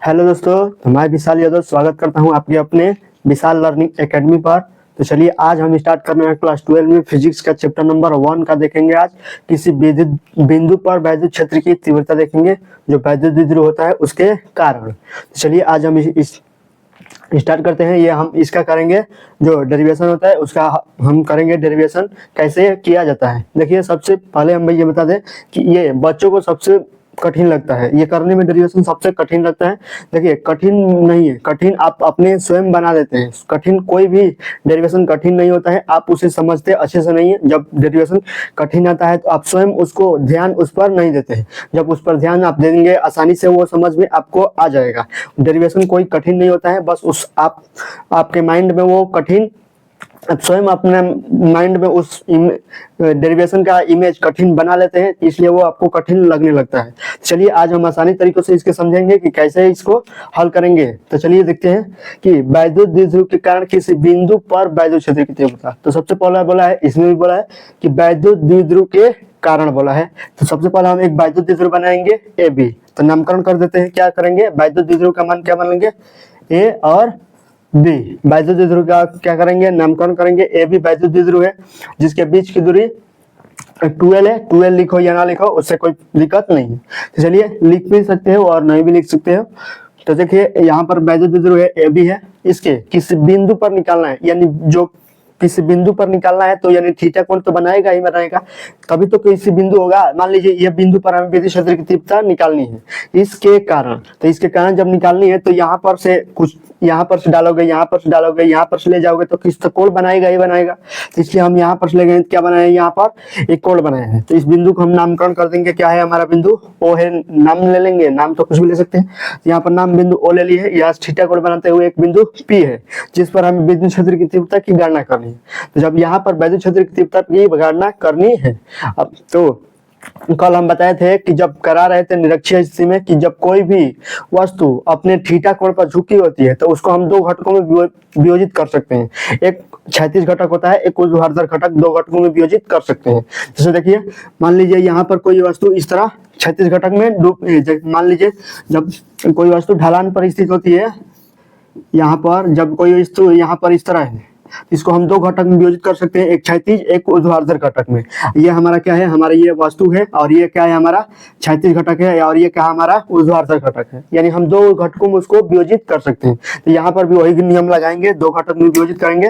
Hello दोस्तों, तो मैं विशाल यादव स्वागत करता हूं आपके अपने विशाल लर्निंग एकेडमी पर। तो चलिए आज हम स्टार्ट करने हैं क्लास 12 में फिजिक्स का चैप्टर नंबर 1 का देखेंगे। आज किसी विद्युत बिंदु पर वैद्युत क्षेत्र की तीव्रता देखेंगे, जो वैद्युत द्विध्रुव होता है उसके कारण। तो चलिए आज हम इस स्टार्ट करते हैं। ये हम इसका करेंगे, जो डेरिवेशन होता है उसका हम करेंगे। डेरिवेशन कैसे किया जाता है, देखिए सबसे पहले हम ये बता दें कि ये बच्चों को सबसे कठिन लगता है, ये करने में डेरिवेशन सबसे कठिन लगता है। देखिए कठिन नहीं है, कठिन आप अपने स्वयं बना देते हैं। कठिन कोई भी डेरिवेशन कठिन नहीं होता है, आप उसे समझते अच्छे से नहीं है। जब डेरिवेशन कठिन आता है तो आप स्वयं उसको ध्यान उस पर नहीं देते हैं। जब उस पर ध्यान आप दे देंगे आसानी से वो समझ में आपको आ जाएगा। डेरिवेशन कोई कठिन नहीं होता है, बस उस आपके माइंड में वो कठिन, आप स्वयं अपने माइंड में उस डेरिवेशन का इमेज कठिन बना लेते हैं, इसलिए वो आपको कठिन लगने लगता है। चलिए आज हम आसानी तरीकों से इसके समझेंगे कि कैसे इसको हल करेंगे। तो चलिए देखते हैं कि वैद्युत द्विध्रुव के कारण किसी बिंदु पर वैद्युत क्षेत्र की तीव्रता। तो सबसे पहला बोला है, इसमें भी बोला है कि वैद्युत द्विध्रुव के कारण बोला है। तो सबसे पहले हम एक वैद्युत द्विध्रुव बनाएंगे ए बी। तो नामकरण कर देते हैं, क्या करेंगे, वैद्युत द्विध्रुव का मान क्या मानेंगे, ए और बी। वैद्युत द्विध्रुव का क्या करेंगे, नामकरण करेंगे। ए बी वैद्युत द्विध्रुव है जिसके बीच की दूरी 12 है। 12 लिखो या ना लिखो उससे कोई दिक्कत नहीं है। तो चलिए लिख भी सकते हो और नहीं भी लिख सकते हो। तो देखिए यहाँ पर वैद्युत द्विध्रुव है ए बी है, इसके किसी बिंदु पर निकालना है, यानी जो किसी बिंदु पर निकालना है तो यानी थीटा कोण तो बनाएगा ही बनाएगा, तभी तो किसी बिंदु होगा। मान लीजिए ये बिंदु पर हमें विद्युत क्षेत्र की तीव्रता निकालनी है, इसके कारण। तो इसके कारण जब निकालनी है तो यहाँ पर से कुछ, यहाँ पर से डालोगे, यहाँ पर से डालोगे, यहाँ पर से ले जाओगे तो किस तो कोण बनाएगा ही बनाएगा। तो इसलिए हम यहाँ पर से ले गए, क्या बनाए, यहाँ पर एक कोण बनाए हैं। तो इस बिंदु को हम नामकरण कर देंगे, क्या है हमारा बिंदु, ओ है। नाम ले लेंगे, नाम तो कुछ भी ले सकते हैं। यहाँ पर नाम बिंदु ओ ले लिए है। यहाँ थीटा कोण बनाते हुए एक बिंदु पी है जिस पर हमें विद्युत क्षेत्र की तीव्रता की गणना करनी है। तो जब यहाँ पर वैद्युत क्षेत्र की तीव्रता की गणना करनी है, अब तो कल हम बताए थे कि जब करा रहे थे निरक्षीय स्थिति में कि जब कोई भी वस्तु अपने थीटा कोण पर झुकी होती है तो उसको हम दो घटकों में वियोजित कर सकते हैं। एक क्षैतिज घटक होता है, एक ऊर्ध्वाधर घटक, दो घटकों में वियोजित कर सकते हैं। जैसे देखिए मान लीजिए यहाँ पर कोई वस्तु इस तरह क्षैतिज घटक में मान लीजिए जब कोई वस्तु ढलान पर स्थित होती है, यहाँ पर जब कोई वस्तु यहाँ पर इस तरह है, इसको हम दो घटक में वियोजित कर सकते हैं, एक क्षैतिज एक ऊर्ध्वाधर घटक में। ये हमारा क्या है, हमारा ये वस्तु है और ये क्या है, हमारा क्षैतिज घटक है और ये क्या हमारा ऊर्ध्वाधर घटक है। यानी हम दो घटकों में उसको वियोजित कर सकते हैं। तो यहाँ पर भी वही नियम लगाएंगे, दो घटक में वियोजित करेंगे।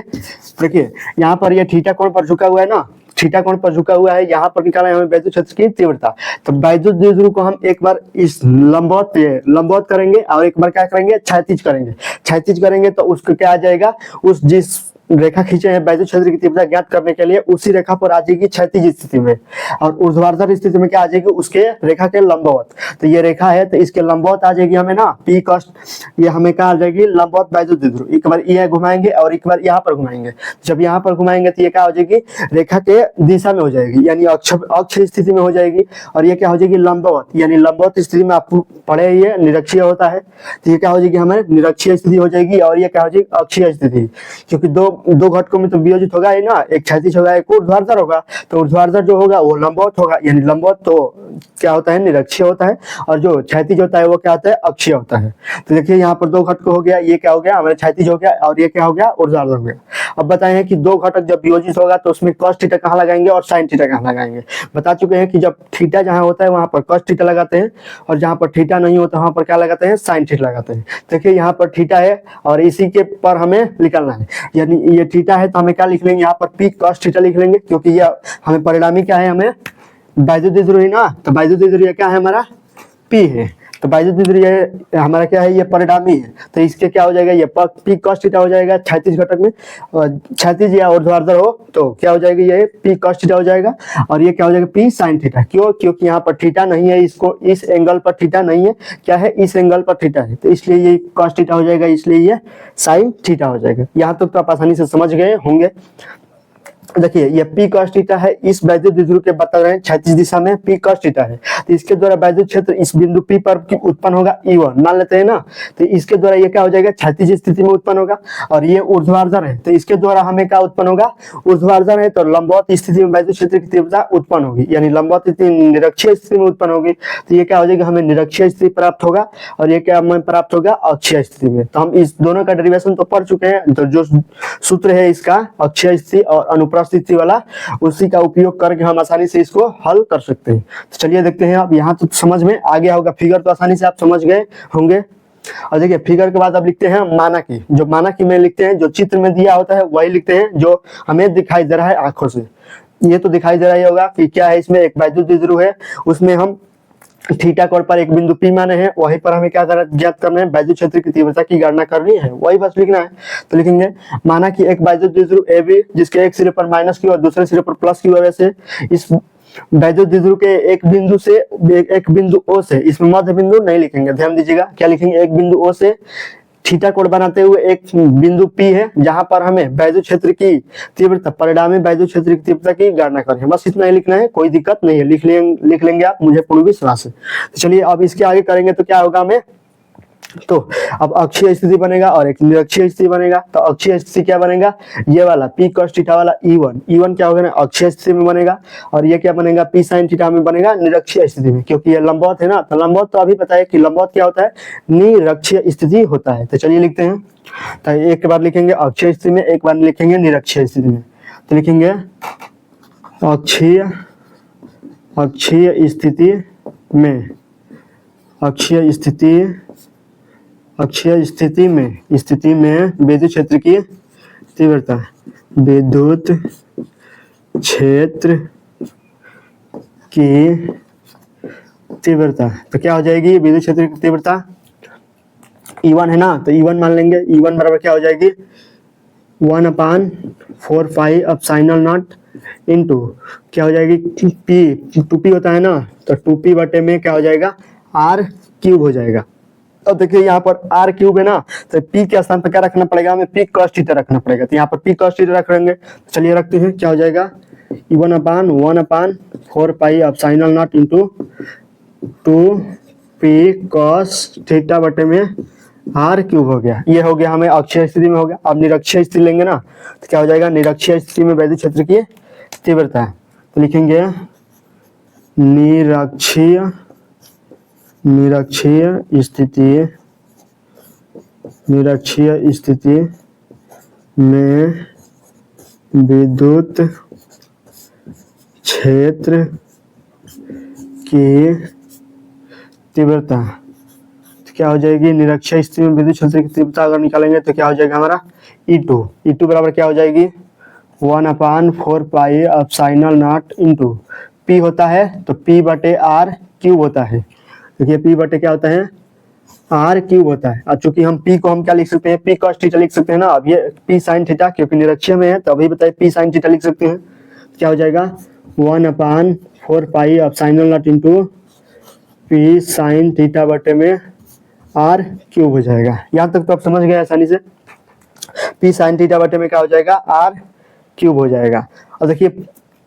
देखिए यहाँ पर ये थीटा कोण पर झुका हुआ है ना, थीटा कोण पर झुका हुआ है, यहाँ पर निकाला है हमें वैद्युत क्षेत्र की तीव्रता। तो वैद्युत द्विध्रुव को हम एक बार इस लंबवत करेंगे और एक बार क्या करेंगे, क्षैतिज करेंगे। क्षैतिज करेंगे तो उसको क्या आ जाएगा, उस जिस रेखा खींचे हैं वैद्युत क्षेत्र की तीव्रता ज्ञात करने के लिए, उसी रेखा पर आ जाएगी क्षैतिज स्थिति में, और ऊर्ध्वाधर स्थिति में क्या आ जाएगी, उसके रेखा के लंबवत। तो ये रेखा है तो इसके लंबवत आ जाएगी हमें ना, पी कॉस्ट, ये हमें क्या आ जाएगी, लंबवत वैद्युत द्विध्रुव। एक बार ये घुमाएंगे और एक बार यहाँ पर घुमाएंगे। जब यहाँ पर घुमाएंगे तो ये क्या हो जाएगी, रेखा के दिशा में हो जाएगी, यानी अक्ष स्थिति में हो जाएगी। और ये क्या हो जाएगी, लंबवत, यानी लंबवत स्थिति में आप पढ़े ये निरक्षीय होता है। तो ये क्या हो जाएगी, हमें निरक्षीय स्थिति हो जाएगी और ये क्या हो जाएगी, अक्षीय स्थिति। क्योंकि दो घटकों में तो वियोजित होगा ही ना, एक क्षैतिज होगा एक ऊर्ध्वाधर होगा। तो ऊर्ध्वाधर जो होगा वो लंबवत होगा, यानी लंबवत तो क्या होता है, निरक्षीय होता है, और जो क्षैतिज होता है वो क्या होता है, अक्षीय होता है। तो देखिए यहाँ पर दो घटक हो गया, ये क्या हो गया हमारे क्षैतिज हो गया और ये क्या हो गया, ऊर्ध्वाधर हो गया। अब बताएं कि दो घटक जब वियोजित होगा तो उसमें cos थीटा कहाँ लगाएंगे और sin थीटा कहाँ लगाएंगे। बता चुके हैं कि जब थीटा जहाँ होता है वहां पर cos थीटा लगाते हैं, और जहाँ पर थीटा नहीं होता वहां पर क्या लगाते हैं, sin थीटा लगाते हैं। देखिए यहाँ पर थीटा है और इसी के पर हमें निकालना है, यानी ये थीटा है तो हमें क्या लिख लेंगे, यहाँ पर पी cos थीटा लिख लेंगे, क्योंकि ये हमें परिणामी क्या है, हमें वैद्युत द्विध्रुव है ना। तो वैद्युत द्विध्रुव क्या है, हमारा पी है। तो वैद्युत द्विध्रुव हमारा क्या है, ये परिणामी है। तो इसके क्या हो जाएगा, ये पी cos थीटा हो जाएगा क्षैतिज घटक में, और क्षैतिज या ऊर्ध्वाधर हो तो क्या हो जाएगा, ये पी cos थीटा हो जाएगा। और ये क्या हो जाएगा, पी sin थीटा। क्यों, क्योंकि यहाँ पर थीटा नहीं है, इसको इस एंगल पर थीटा नहीं है, क्या है, इस एंगल पर थीटा है, तो इसलिए ये cos थीटा हो जाएगा, इसलिए ये sin थीटा हो जाएगा। यहाँ तक तो आप आसानी से समझ गए होंगे। देखिए ये पी कॉस थीटा है, इस वैद्युत द्विध्रुव के बता रहे हैं क्षैतिज दिशा में पी कॉस थीटा है, तो इसके द्वारा वैद्युत क्षेत्र इस बिंदु पी पर उत्पन्न होगा E1 मान लेते हैं ना, तो इसके द्वारा ये क्या हो जाएगा, क्षैतिज स्थिति में उत्पन्न होगा। और ये ऊर्ध्वाधर है, तो इसके द्वारा हमें क्या उत्पन्न होगा, ऊर्ध्वाधर है तो लंबवत स्थिति में वैद्युत क्षेत्र की तीव्रता उत्पन्न होगी, यानी लंबवत स्थिति निरक्षीय स्थिति में उत्पन्न होगी, तो ये क्या हो जाएगा, हमें निरक्षीय स्थिति प्राप्त होगा। और ये क्या हमें प्राप्त होगा, अक्षीय स्थिति में। तो हम इस दोनों का डेरिवेशन तो पढ़ चुके हैं, तो जो सूत्र है इसका अक्षीय स्थिति और अनुप्रस्थ स्थिति वाला, उसी का उपयोग करके हम आसानी से इसको हल कर सकते हैं। तो चलिए देखते हैं, अब यहाँ तो समझ में आ गया होगा, फिगर तो आसानी से आप समझ गए होंगे। और देखिए फिगर के बाद अब लिखते हैं मानकी, जो मानकी में लिखते हैं, जो चित्र में दिया होता है वही लिखते हैं, जो हमें दिखाई दे रहा है आंखों से। ये तो दिखाई दे रहा ही होगा कि क्या है, इसमें एक वैद्युत द्विध्रुव है, उसमें हम थीटा कोण पर एक बिंदु P माने हैं, वहीं पर हमें क्या ज्ञात करना है, वैद्युत क्षेत्र की तीव्रता की गणना करनी है, वही बस लिखना है। तो लिखेंगे माना कि एक वैद्युत द्विध्रुव AB जिसके एक सिरे पर माइनस क्यू और दूसरे सिरे पर प्लस क्यू है, वैसे इस वैद्युत द्विध्रुव के एक बिंदु से एक बिंदु O से, इसमें मध्य बिंदु नहीं लिखेंगे, ध्यान दीजिएगा, क्या लिखेंगे, एक बिंदु O से थीटा कोण बनाते हुए एक बिंदु P है, जहां पर हमें वैद्युत क्षेत्र की तीव्रता, परिणामी वैद्युत क्षेत्र की तीव्रता की गणना करनी है, बस इतना ही लिखना है, कोई दिक्कत नहीं है, लिख लेंगे आप, मुझे पूर्ण विश्वास है। तो चलिए अब इसके आगे करेंगे तो क्या होगा हमें, तो अब अक्षीय स्थिति बनेगा और एक निरक्षीय स्थिति बनेगा। तो अक्षीय स्थिति क्या बनेगा, ये वाला पी कॉस थीटा वाला E1 क्या होगा ना, अक्षीय स्थिति में बनेगा, और ये क्या बनेगा, पी साइन थीटा में बनेगा निरक्षीय स्थिति में, क्योंकि ये लंबवत है ना, तो लंबवत तो अभी पता है कि लंबवत क्या होता है, निरक्षीय स्थिति होता है। तो चलिए लिखते हैं, तो एक बार लिखेंगे अक्षीय स्थिति में, एक बार लिखेंगे निरक्षीय स्थिति में। तो लिखेंगे अक्षीय स्थिति में, अक्षीय स्थिति में विद्युत क्षेत्र की तीव्रता, विद्युत क्षेत्र की तीव्रता, तो क्या हो जाएगी, विद्युत क्षेत्र की तीव्रता E1 है ना, तो E1 मान लेंगे, E1 बराबर क्या हो जाएगी, 1/4 पाई एप्सिलॉन नॉट इनटू क्या हो जाएगी, P 2P होता है ना, तो 2P बटे में क्या हो जाएगा, R क्यूब हो जाएगा। अब देखिए यहाँ पर R क्यूब है ना, तो P के स्थान पर क्या रखना पड़ेगा, हमें P cos थीटा रखना पड़ेगा, तो यहाँ पर P cos थीटा रख लेंगे। तो चलिए रखते हैं, क्या हो जाएगा, E1/1/4 pi epsilon not into 2P cos theta बटे में R क्यूब हो गया। ये हो गया हमें अक्षीय स्थिति में हो गया। अब निरक्षीय स्थिति लेंगे ना, तो क्या हो जाएगा, निरक्षीय स्थिति में वैद्युत क्षेत्र की तीव्रता है, तो लिखेंगे निरक्षीय स्थिति में विद्युत क्षेत्र की तीव्रता, तो क्या हो जाएगी, निरक्षीय स्थिति में विद्युत क्षेत्र की तीव्रता अगर निकालेंगे तो क्या हो जाएगा हमारा E2 बराबर क्या हो जाएगी, 1/4 pi epsilon not into P होता है तो P बटे R क्यूब होता है। देखिए P बटे क्या होता है, R क्यूब होता है। और चूंकि हम P को हम क्या लिख सकते हैं, P cos थीटा लिख सकते हैं ना। अब ये P sin थीटा क्योंकि निरक्षीय में है तो अभी बताइए P sin थीटा लिख सकते हैं, क्या हो जाएगा 1/4 pi epsilon not into P sin theta बटे में R क्यूब हो जाएगा। यहाँ तक तो आप समझ गए आसानी से, P sin थीटा बटे में क्या हो जाएगा, R क्यूब हो जाएगा। और देखिए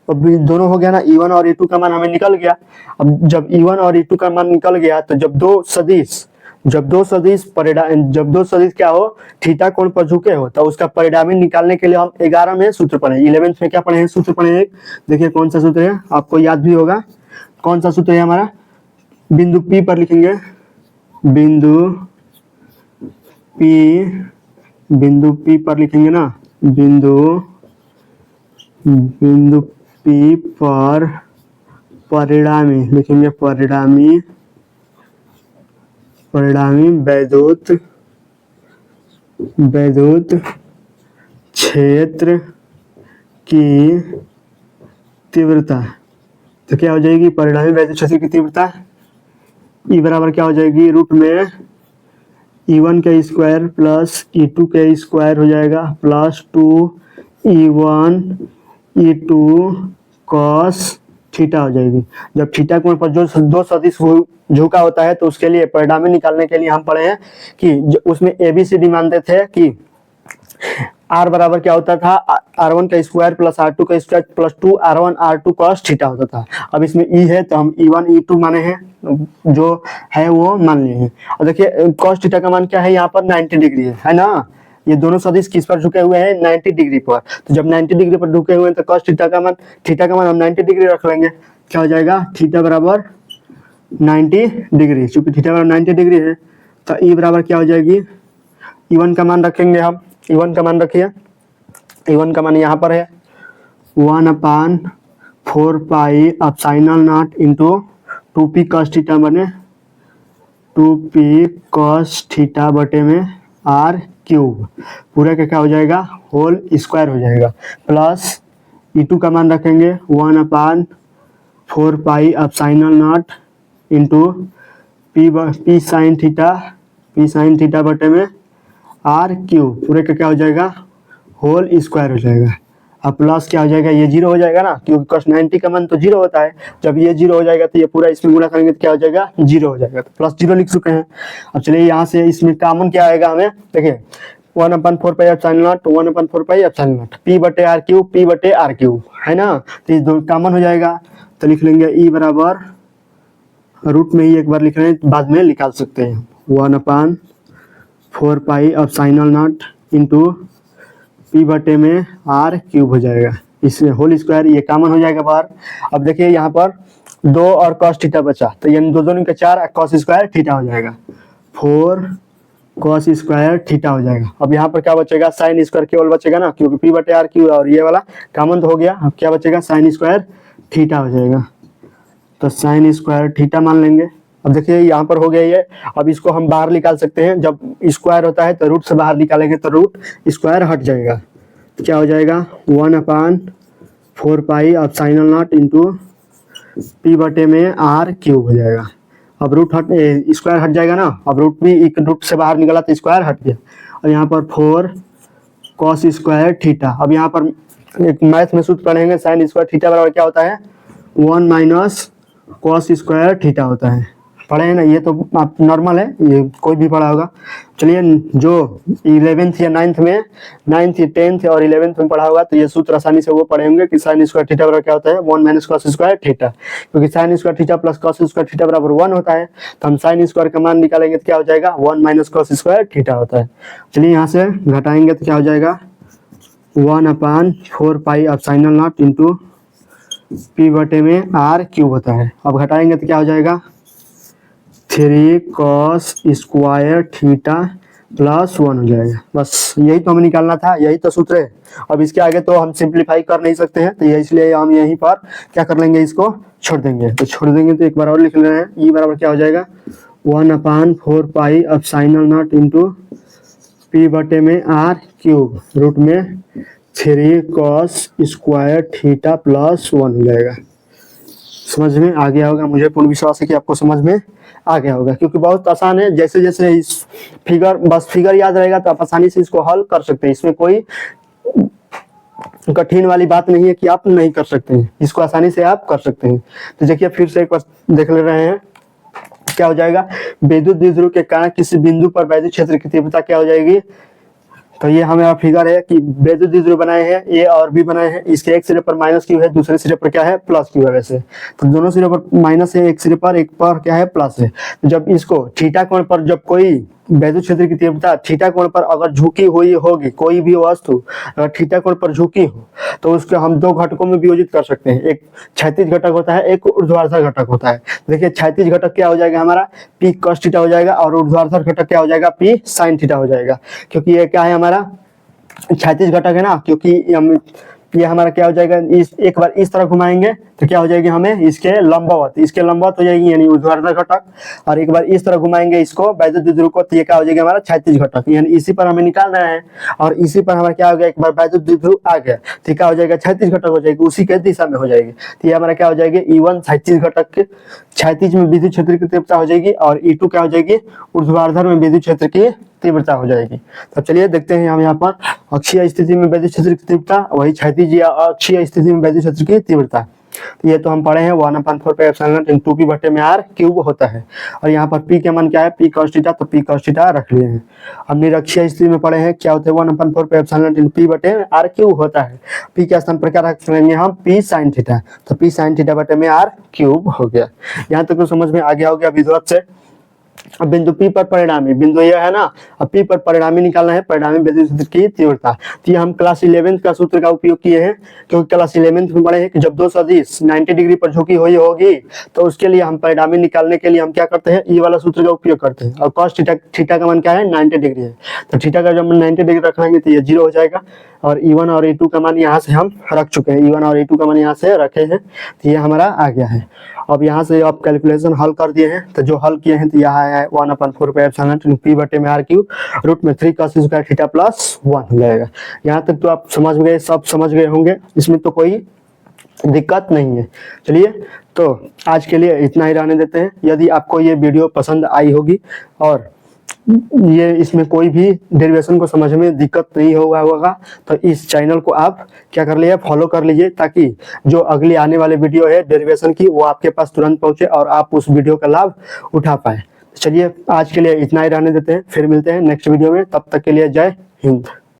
अब दोनों हो गया ना, E1 और E2 का मान हमें निकल गया। अब जब E1 और E2 का मान निकल गया तो जब दो सदिश क्या हो, थीटा कोण पर झुके हो, तो उसका परिणामी निकालने के लिए हम 11 में सूत्र पढ़े, 11th में क्या पढ़े हैं, सूत्र पढ़े हैं। देखिए कौन सा सूत्र है, आपको याद भी होगा कौन सा सूत्र है हमारा, बिंदु P पर लिखेंगे, बिंदु P पर लिखेंगे ना, बिंदु P पर परिणामी लिखेंगे, परिणामी वैद्युत क्षेत्र की तीव्रता, तो क्या हो जाएगी, परिणामी वैद्युत क्षेत्र की तीव्रता E बराबर क्या हो जाएगी, रूट में E1 का स्क्वायर प्लस E2 का स्क्वायर हो जाएगा plus 2E1 E2 cos theta हो जाएगी। जब थीटा कोण पर जो दो सदिश झुका होता है तो उसके लिए परिणामी निकालने के लिए हम पढ़े हैं कि उसमें ABCD मानते थे कि आर बराबर क्या होता था, R1 का स्क्वायर प्लस R2 का square plus 2R1 R2 cos theta होता था। अब इसमें ई है तो हम E1 E2 माने हैं, जो है वो मान लिए हैं। और देखिए cos थीटा का मान क्या है, यहाँ पर 90 डिग्री है ना। ये दोनों सदिश किस पर झुके हुए हैं, 90 डिग्री पर। तो जब 90 डिग्री पर झुके हुए हैं तो cos थीटा का मान हम 90 डिग्री रख लेंगे। क्या हो जाएगा, थीटा बराबर 90 डिग्री। चूंकि थीटा बराबर 90 डिग्री है तो ई बराबर क्या हो जाएगी, E1 का मान रखेंगे हम। E1 का मान रखिए, E1 का मान यहाँ पर है 1/4 pi epsilon not into 2p cos theta बने 2p cos थीटा बटे में r क्यूब, पूरा का क्या हो जाएगा, होल स्क्वायर हो जाएगा। प्लस E2 का मान रखेंगे 1/4 pi epsilon not into p sine theta बटे में आर क्यूब, पूरे का क्या हो जाएगा, होल स्क्वायर हो जाएगा। अब प्लस क्या हो जाएगा, ये जीरो हो जाएगा ना, क्योंकि cos 90 का मान तो जीरो होता है। जब ये जीरो हो जाएगा तो ये पूरा इसमें गुणा करेंगे तो क्या हो जाएगा, जीरो हो जाएगा। तो प्लस जीरो लिख चुके हैं। अब चलिए यहाँ से इसमें कॉमन क्या आएगा हमें, देखिए 1/4 pi epsilon not 1/4 pi epsilon not p बटे आर क्यूब है ना। तो ये दो कॉमन हो जाएगा तो लिख लेंगे ई बराबर, रूट में ही एक बार लिख रहे हैं, बाद में निकाल सकते हैं 1/4 pi epsilon not into p बटे में r क्यूब हो जाएगा, इसमें होल स्क्वायर, ये कॉमन हो जाएगा बाहर। अब देखिए यहाँ पर 2 और cos थीटा बचा, तो यानी दोनों का 4 cos स्क्वायर थीटा हो जाएगा, 4 cos स्क्वायर थीटा हो जाएगा। अब यहाँ पर क्या बचेगा, साइन स्क्वायर केवल बचेगा ना, क्योंकि p बटे r क्यूब और ये वाला कॉमन तो हो गया। अब क्या बचेगा, साइन स्क्वायर थीटा हो जाएगा, तो साइन स्क्वायर थीटा मान लेंगे। अब देखिए यहाँ पर हो गया ये। अब इसको हम बाहर निकाल सकते हैं, जब स्क्वायर होता है तो रूट से बाहर निकालेंगे तो रूट स्क्वायर हट जाएगा। तो क्या हो जाएगा 1/4 pi epsilon not into p बटे में r क्यूब हो जाएगा। अब रूट स्क्वायर हट जाएगा ना, अब रूट भी एक रूट से बाहर निकला तो स्क्वायर हट गया। और यहाँ पर 4 cos स्क्वायर थीटा। अब यहाँ पर एक मैथ में सूत्र पढ़ेंगे, साइन स्क्वायर थीटा बराबर क्या होता है, 1 माइनस cos स्क्वायर थीटा होता है। पढ़े हैं ना, ये तो नॉर्मल है, ये कोई भी पढ़ा होगा। चलिए जो 11th या 9th में 9th 10th और 11th में पढ़ा होगा तो ये सूत्र आसानी से वो पढ़ेंगे कि साइन स्क्वायर थीटा बराबर क्या होता है, 1 माइनस cos स्क्वायर थीटा। क्योंकि sine square theta plus cos square theta बराबर 1 होता है, तो हम साइन स्क्वायर का मान निकालेंगे तो क्या हो जाएगा, 1 माइनस cos स्क्वायर थीटा होता है। चलिए यहाँ से घटाएंगे तो क्या हो जाएगा, 1/4 pi epsilon not into p बटे में r क्यूब होता है। अब घटाएंगे तो क्या हो जाएगा, 3 cos स्क्वायर थीटा प्लस 1 हो जाएगा। बस यही तो हमें निकालना था, यही तो सूत्र है। अब इसके आगे तो हम सिंप्लीफाई कर नहीं सकते हैं, तो ये इसलिए हम यहीं पर क्या कर लेंगे, इसको छोड़ देंगे। तो छोड़ देंगे तो एक बार और लिख ले रहे हैं, ई बराबर क्या हो जाएगा, 1/4 pi epsilon not into p बटे में r क्यूब, रूट में 3 cos स्क्वायर थीटा प्लस 1 हो जाएगा। समझ में आ गया होगा, मुझे पूर्ण विश्वास है कि आपको समझ में आ गया होगा, क्योंकि बहुत आसान है। जैसे जैसे इस फिगर याद रहेगा तो आप आसानी से इसको हल कर सकते हैं। इसमें कोई कठिन वाली बात नहीं है कि आप नहीं कर सकते हैं, इसको आसानी से आप कर सकते हैं। तो देखिए फिर से एक बार देख ले रहे हैं, क्या हो जाएगा, विद्युत द्विध्रुव के कारण किसी बिंदु पर वैद्युत क्षेत्र की तीव्रता क्या हो जाएगी। तो ये हमारा फिगर है कि विद्युत द्विध्रुव बनाए हैं, ए और बी बनाए हैं। इसके एक सिरे पर माइनस क्यू है, दूसरे सिरे पर क्या है, प्लस क्यू है। वैसे तो दोनों सिरे पर माइनस है, एक सिरे पर एक पर क्या है, प्लस है। तो जब इसको थीटा कोण पर, जब कोई वैद्युत क्षेत्र की तीव्रता थीटा कोण पर अगर झुकी हुई होगी, कोई भी वस्तु अगर थीटा कोण पर झुकी हो तो उसको हम दो घटकों में विभाजित कर सकते हैं। एक क्षैतिज घटक होता है, एक ऊर्ध्वाधर घटक होता है। देखिए क्षैतिज घटक क्या हो जाएगा हमारा, p cos थीटा हो जाएगा, और ऊर्ध्वाधर घटक क्या हो जाएगा, p sin थीटा हो जाएगा। क्योंकि ये क्या है, हमारा क्षैतिज घटक है ना, क्योंकि ये हमारा क्या हो जाएगा, इस एक बार इस तरह घुमाएंगे तो क्या हो जाएगी, हमें इसके लंबवत हो जाएगी यानी ऊर्ध्वाधर घटक, और एक बार इस तरह घुमाएंगे इसको वैद्युत द्विध्रुव को, तो ये क्या हो जाएगा, हमारा क्षैतिज घटक। यानी इसी पर हमें निकालना है, और इसी पर हमारा क्या हो गया, एक बार वैद्युत द्विध्रुव आ गया तो क्या हो जाएगा, क्षैतिज घटक हो जाएगी, उसी के दिशा में हो जाएगी। तो ये हमारा क्या हो जाएगी, E1 क्षैतिज घटक के क्षैतिज में विद्युत क्षेत्र की तीव्रता हो जाएगी, और E2 क्या हो जाएगी, ऊर्ध्वाधर में विद्युत क्षेत्र की तीव्रता हो जाएगी। तो चलिए देखते हैं हम यहाँ पर अक्षीय स्थिति में वैद्युत क्षेत्र की तीव्रता, वही क्षैतिज या अक्षीय स्थिति में वैद्युत क्षेत्र की तीव्रता। तो ये तो हम पढ़े हैं 1/4 pi epsilon not into P बटे में आर क्यूब होता है। और यहाँ पर पी का मान क्या है, पी cos थीटा, तो पी cos थीटा रख लिए हैं। हम निरक्षीय स्थिति में पढ़े हैं क्या होता है 1/4 pi epsilon not into P बटे में आर क्यूब होता है। पी के स्थान पर क्या रख लेंगे हम, पी साइन थीटा, तो पी साइन थीटा बटे में आर क्यूब हो गया। यहाँ तक तो समझ में आ गया होगा विधिवत से। अब बिंदु P पर परिणामी, बिंदु ये है ना, अब P पर परिणामी निकालना है, परिणामी विद्युत क्षेत्र की तीव्रता। तो ये हम क्लास 11 का सूत्र का उपयोग किए हैं, क्योंकि क्लास 11 में पढ़े हैं कि जब दो सदिश 90 डिग्री पर झुकी हुई होगी तो उसके लिए हम परिणामी निकालने के लिए हम क्या करते हैं, ई वाला सूत्र का उपयोग करते हैं। और cos थीटा का मान क्या है, 90 डिग्री है, तो थीटा का जब 90 डिग्री रखेंगे तो ये 0 हो जाएगा। और E1 और E2 का मान यहाँ से हम रख चुके हैं, E1 और E2 का मान यहाँ से रखे हैं, तो ये हमारा आ गया है। अब यहाँ से आप कैलकुलेशन हल कर दिए हैं, तो जो हल किए हैं तो यहाँ आया है 1/4 पाई एप्सिलॉन नॉट पी बटे में आर क्यूब रूट में 3 cos स्क्वायर थीटा प्लस 1 हो जाएगा। यहाँ तक तो आप समझ गए, सब समझ गए होंगे, इसमें तो कोई दिक्कत नहीं है। चलिए, तो आज के लिए इतना ही रहने देते हैं। यदि आपको ये वीडियो पसंद आई होगी और ये इसमें कोई भी डेरिवेशन को समझ में दिक्कत नहीं होगा तो इस चैनल को आप क्या कर लीजिए, फॉलो कर लीजिए, ताकि जो अगली आने वाले वीडियो है डेरिवेशन की वो आपके पास तुरंत पहुंचे और आप उस वीडियो का लाभ उठा पाए। चलिए, आज के लिए इतना ही रहने देते हैं, फिर मिलते हैं नेक्स्ट वीडियो में, तब तक के लिए जय हिंद।